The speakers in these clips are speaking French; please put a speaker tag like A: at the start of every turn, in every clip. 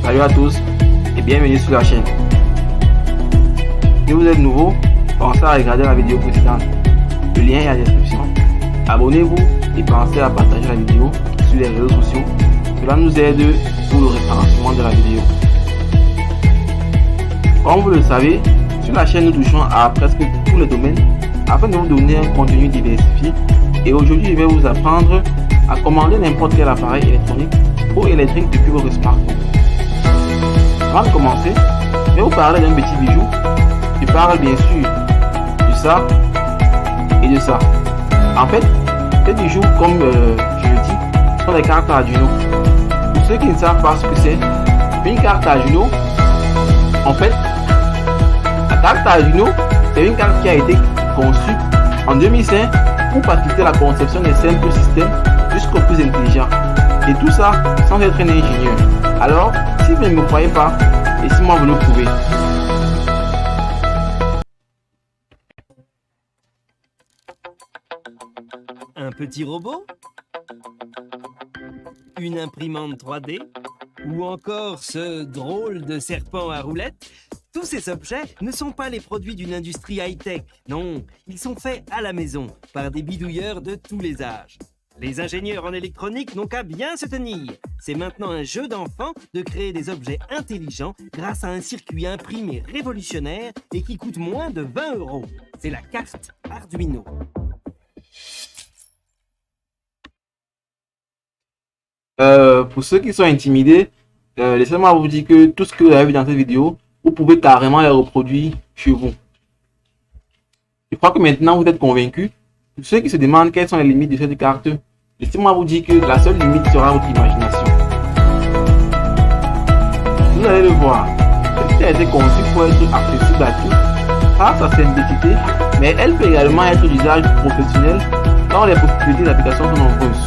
A: Salut à tous et bienvenue sur la chaîne. Si vous êtes nouveau, pensez à regarder la vidéo précédente. Le lien est à la description. Abonnez-vous et pensez à partager la vidéo sur les réseaux sociaux. Cela nous aide pour le référencement de la vidéo. Comme vous le savez, sur la chaîne nous touchons à presque tous les domaines afin de vous donner un contenu diversifié. Et aujourd'hui, je vais vous apprendre à commander n'importe quel appareil électronique ou électrique depuis votre smartphone. Avant de commencer, je vais vous parler d'un petit bijou. Je parle bien sûr de ça et de ça. En fait, ces bijoux, comme je le dis, sont des cartes Arduino. Pour ceux qui ne savent pas ce que c'est, une carte Arduino, en fait, la carte Arduino, c'est une carte qui a été conçue en 2005 pour faciliter la conception des simples systèmes jusqu'aux plus intelligents. Et tout ça sans être un ingénieur. Alors, si vous ne me croyez pas, laissez-moi vous le prouver.
B: Un petit robot? Une imprimante 3D? Ou encore ce drôle de serpent à roulettes? Tous ces objets ne sont pas les produits d'une industrie high-tech. Non, ils sont faits à la maison par des bidouilleurs de tous les âges. Les ingénieurs en électronique n'ont qu'à bien se tenir. C'est maintenant un jeu d'enfant de créer des objets intelligents grâce à un circuit imprimé révolutionnaire et qui coûte moins de 20 €. C'est la carte Arduino.
A: Pour ceux qui sont intimidés, laissez-moi vous dire que tout ce que vous avez vu dans cette vidéo, vous pouvez carrément les reproduire chez vous. Je crois que maintenant vous êtes convaincus. Pour ceux qui se demandent quelles sont les limites de cette carte, laissez-moi vous dire que la seule limite sera votre imagination. Vous allez le voir, celle-ci a été conçue pour être accessible à tous, par sa simplicité, mais elle peut également être d'usage professionnel quand les possibilités d'application sont nombreuses.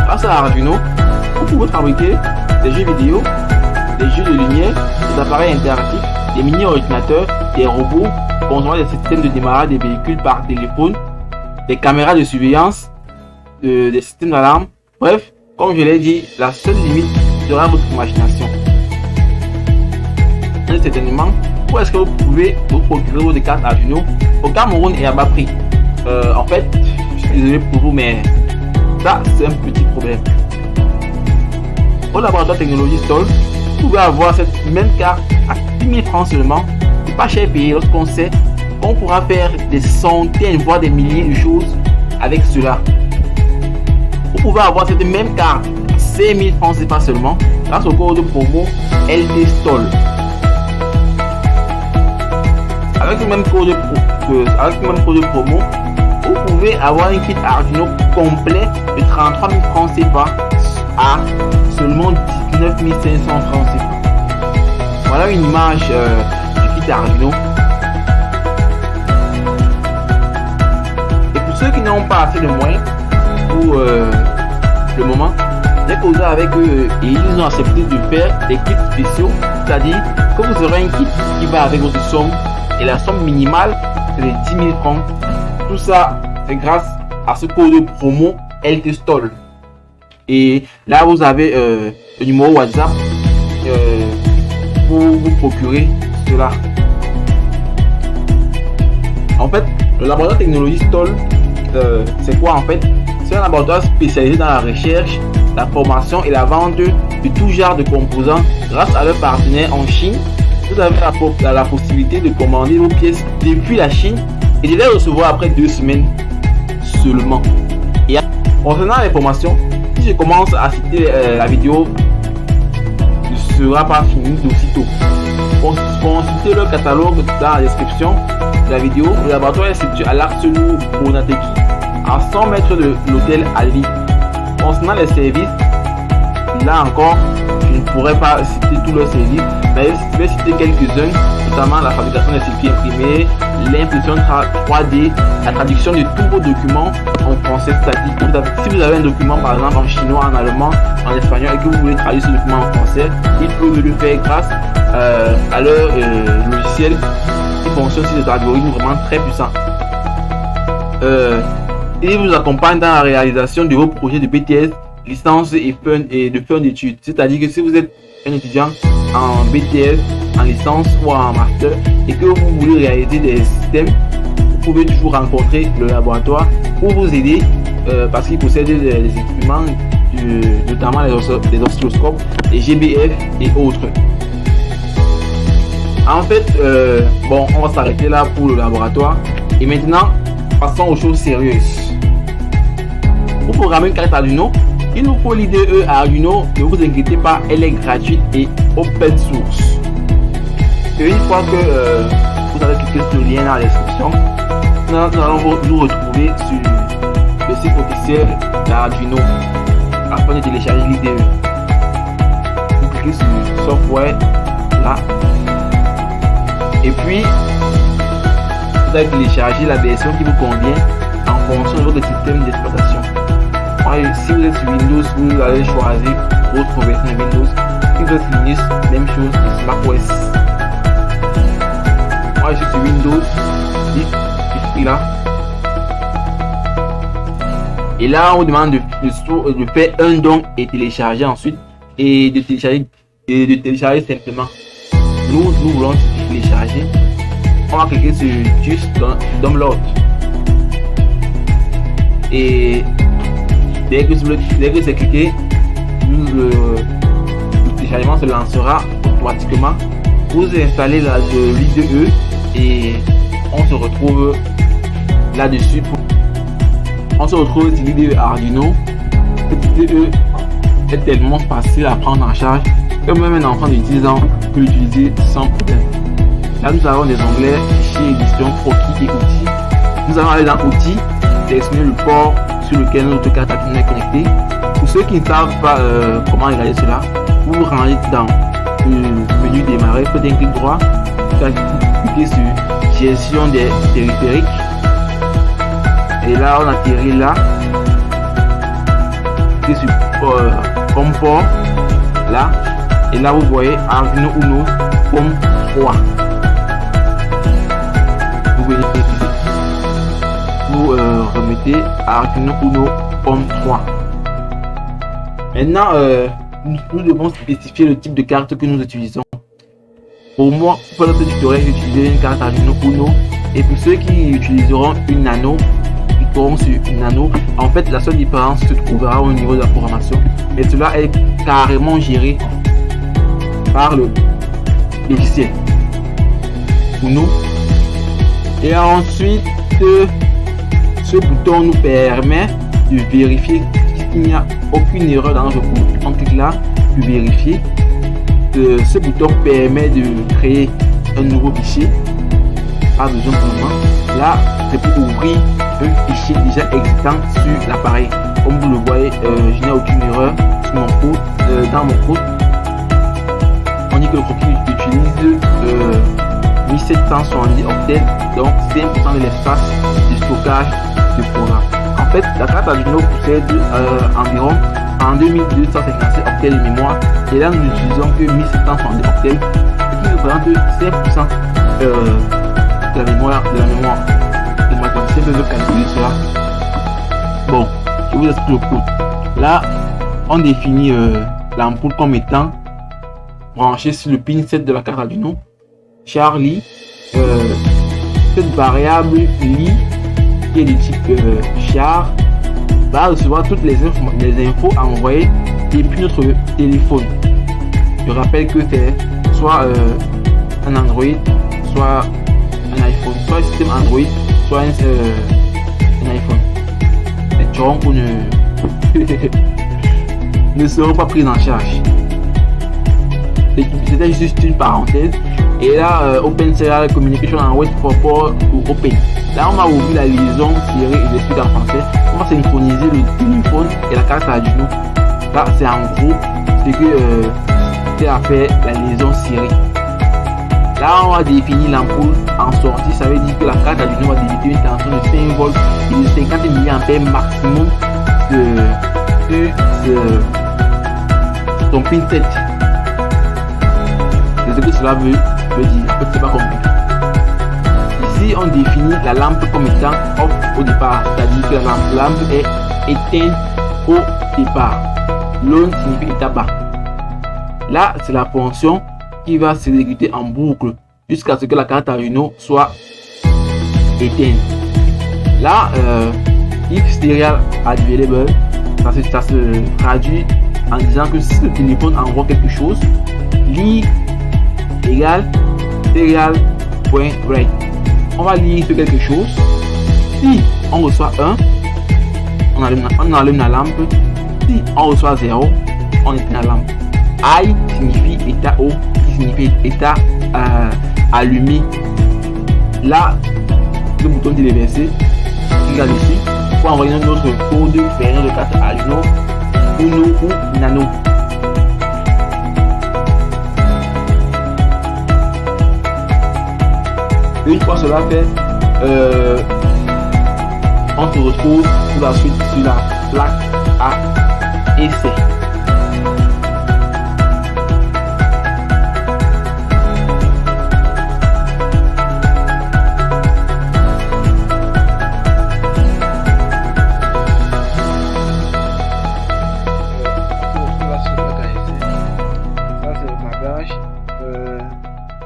A: Grâce à Arduino, vous pouvez fabriquer des jeux vidéo, des jeux de lumière, des appareils interactifs, des mini-ordinateurs, des robots, contrôler des systèmes de démarrage des véhicules par téléphone, des caméras de surveillance, des systèmes d'alarme. Bref, comme je l'ai dit, la seule limite sera votre imagination. Et certainement, où est-ce que vous pouvez vous procurer vos cartes Arduino? Au Cameroun et à bas prix. En fait, je suis désolé pour vous, mais ça c'est un petit problème. Au laboratoire technologie Stoll, vous pouvez avoir cette même carte à 10 000 francs seulement. C'est pas cher payé lorsqu'on sait qu'on pourra faire des centaines voire des milliers de choses avec cela. Vous pouvez avoir cette même carte à 5 000 francs, c'est pas seulement grâce au code promo LT Stoll. Avec le même code promo, vous pouvez avoir un kit Arduino complet de 33 000 francs CFA à seulement 19 500 francs CFA. Voilà une image du kit Arduino. Et pour ceux qui n'ont pas assez de moyens pour le moment, j'ai causé avec eux et ils ont accepté de faire des kits spéciaux, c'est-à-dire que vous aurez un kit qui va avec votre somme et la somme minimale c'est de 10 000 francs. Tout ça c'est grâce à ce code promo LT Stoll. Et là vous avez le numéro WhatsApp pour vous procurer cela. En fait, le laboratoire technologie Stoll, c'est quoi en fait? C'est un laboratoire spécialisé dans la recherche, la formation et la vente de tout genre de composants. Grâce à leurs partenaires en Chine, vous avez la possibilité de commander vos pièces depuis la Chine et de les recevoir après 2 semaines seulement. Et concernant les formations, si je commence à citer la vidéo ne sera pas fini d'aussitôt. Consultez le catalogue dans la description de la vidéo. Le laboratoire est situé à l'Arsenou Bonateki, à 100 mètres de l'hôtel Ali. Concernant les services, là encore, je ne pourrais pas citer tous leurs services, mais je vais citer quelques-uns, notamment la fabrication des circuits imprimés, l'impression 3D, la traduction de tous vos documents en français, c'est-à-dire si vous avez un document par exemple en chinois, en allemand, en espagnol et que vous voulez traduire ce document en français, ils peuvent le faire grâce à leur logiciel qui fonctionne sur des algorithmes vraiment très puissants. Ils vous accompagnent dans la réalisation de vos projets de BTS licence et de fin d'études. C'est-à-dire que si vous êtes un étudiant en BTS, en licence ou en master et que vous voulez réaliser des systèmes, vous pouvez toujours rencontrer le laboratoire pour vous aider parce qu'il possède des équipements, notamment les oscilloscopes, les GBF et autres. En fait, bon, on va s'arrêter là pour le laboratoire et maintenant passons aux choses sérieuses. Pour programmer une carte Arduino, il nous faut l'IDE Arduino. Ne vous inquiétez pas, elle est gratuite et open source. Et une fois que vous avez cliqué sur le lien dans la description, nous allons nous retrouver sur le site officiel d'Arduino afin de télécharger l'IDE. Vous cliquez sur Software là. Et puis, vous allez télécharger la version qui vous convient en fonction de votre système d'exploitation. Si vous êtes sur Windows, vous allez choisir votre version de Windows. Si vous êtes sur Linux, même chose, sur macOS. Moi, je suis sur Windows, je suis là. Et là, on vous demande de faire un don et télécharger ensuite. Et de télécharger simplement. Nous voulons télécharger. On va cliquer sur juste download. Et dès que c'est cliqué, le téléchargement se lancera automatiquement. Vous installez l'IDE et on se retrouve là-dessus. On se retrouve sur l'IDE Arduino. Cette IDE est tellement facile à prendre en charge que même un enfant de 10 ans peut l'utiliser sans problème. Là, nous avons des onglets, fichiers, édition, croquis et outils. Nous allons aller dans outils, sélectionner le port sur lequel notre carte Arduino est connectée. Pour ceux qui ne savent pas comment regarder cela, vous vous rendez dans le menu démarrer, faites un clic droit, cliquez sur gestion des périphériques. Et là, on atterrit là. Cliquez sur Home port là. Et là, vous voyez Arduino Uno Pomme 3. Vous remettez Arduino Uno Pomme 3. Maintenant, nous devons spécifier le type de carte que nous utilisons. Pour moi, pour notre tutoriel, j'utilisais une carte Arduino Uno. Et pour ceux qui utiliseront une Nano, ils pourront sur une Nano. En fait, la seule différence se trouvera au niveau de la programmation. Mais cela est carrément géré par le logiciel Uno. Et ensuite, ce bouton nous permet de vérifier qu'il n'y a aucune erreur dans notre code. On clique là pour vérifier. Ce bouton permet de créer un nouveau fichier. Pas besoin pour le moment. Là, c'est pour ouvrir un fichier déjà existant sur l'appareil. Comme vous le voyez, je n'ai aucune erreur sur mon code. Dans mon code, on dit que le croquis utilise 1770 octets, donc 5% de l'espace de stockage du programme. En fait, la carte Arduino possède environ 2256 octets de mémoire, et là nous n'utilisons que 1770 octets, ce qui représente 5% de la mémoire. Les mathématiciens peuvent calculer cela. Bon, je vous explique le code. Là, on définit l'ampoule comme étant branchée sur le pin 7 de la carte Arduino. Charlie, cette variable li qui est de type char va recevoir toutes les infos envoyées depuis notre téléphone. Je rappelle que c'est soit un Android, soit un iPhone, soit un système Android, soit un iPhone. Les troncs ne seront pas pris en charge. C'était juste une parenthèse. Et là, Open Serial Communication en Web for Port ou Open. Là, on va ouvrir la liaison série et j'explique en français. On va synchroniser le téléphone et la carte Arduino. Là, c'est en gros ce que c'est à faire la liaison série. Là, on va définir l'ampoule en sortie. Ça veut dire que la carte Arduino va débiter une tension de 5 volts et de 50 mA maximum sur son pin 7. C'est ce que cela veut dire. En fait, c'est pas compliqué. Ici, on définit la lampe comme étant off au départ, c'est-à-dire que la lampe est éteinte au départ. Loan signifie état bas. Là, c'est la fonction qui va s'exécuter en boucle jusqu'à ce que la carte Arduino soit éteinte. Là, if serial available, ça se traduit en disant que si le téléphone envoie quelque chose, lire égale serial.write. On va lire sur quelque chose. Si on reçoit 1, on allume la lampe. Si on reçoit 0, on éteint la lampe. I signifie état haut, qui signifie état allumé. Là, le bouton de déverser, clique dessus pour envoyer notre code vers de carte Arduino, Uno ou Nano. Une fois cela fait, on se retrouve pour la suite sur la plaque à essai.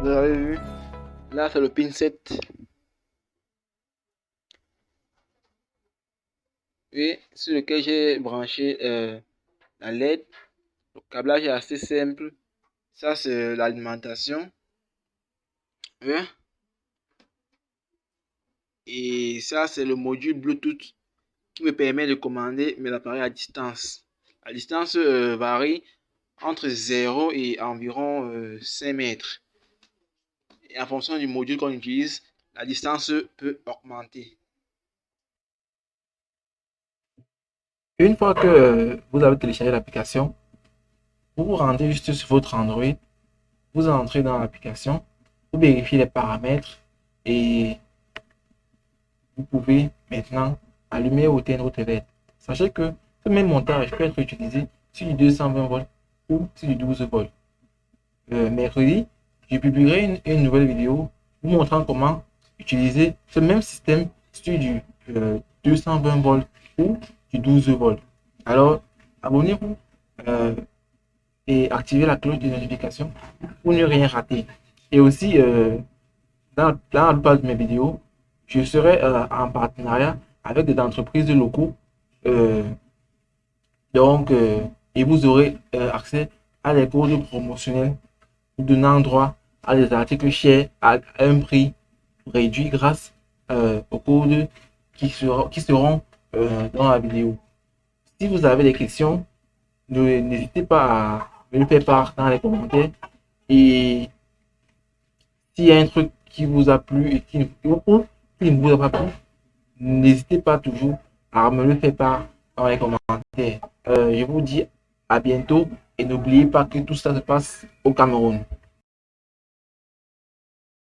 A: Vous avez vu, là c'est le pin 7 et sur lequel j'ai branché la LED. Le câblage est assez simple. Ça c'est l'alimentation et ça c'est le module Bluetooth qui me permet de commander mes appareils à distance. La distance varie entre 0 et environ 5 mètres. Et en fonction du module qu'on utilise, la distance peut augmenter. Une fois que vous avez téléchargé l'application, vous vous rendez juste sur votre Android, vous entrez dans l'application, vous vérifiez les paramètres et vous pouvez maintenant allumer ou éteindre votre LED. Sachez que ce même montage peut être utilisé sur du 220 volts ou sur du 12 volts. Mercredi, je publierai une nouvelle vidéo vous montrant comment utiliser ce même système sur du 220 volts ou du 12 volts. Alors, abonnez-vous et activez la cloche de notification pour ne rien rater. Et aussi, dans la plupart de mes vidéos, je serai en partenariat avec des entreprises locaux. Et vous aurez accès à des codes promotionnels donnant droit à des articles chers à un prix réduit grâce aux codes qui seront dans la vidéo. Si vous avez des questions, n'hésitez pas à me le faire part dans les commentaires. Et s'il y a un truc qui vous a plu et qui ne vous a pas plu, n'hésitez pas toujours à me le faire part dans les commentaires. Je vous dis à bientôt et n'oubliez pas que tout ça se passe au Cameroun.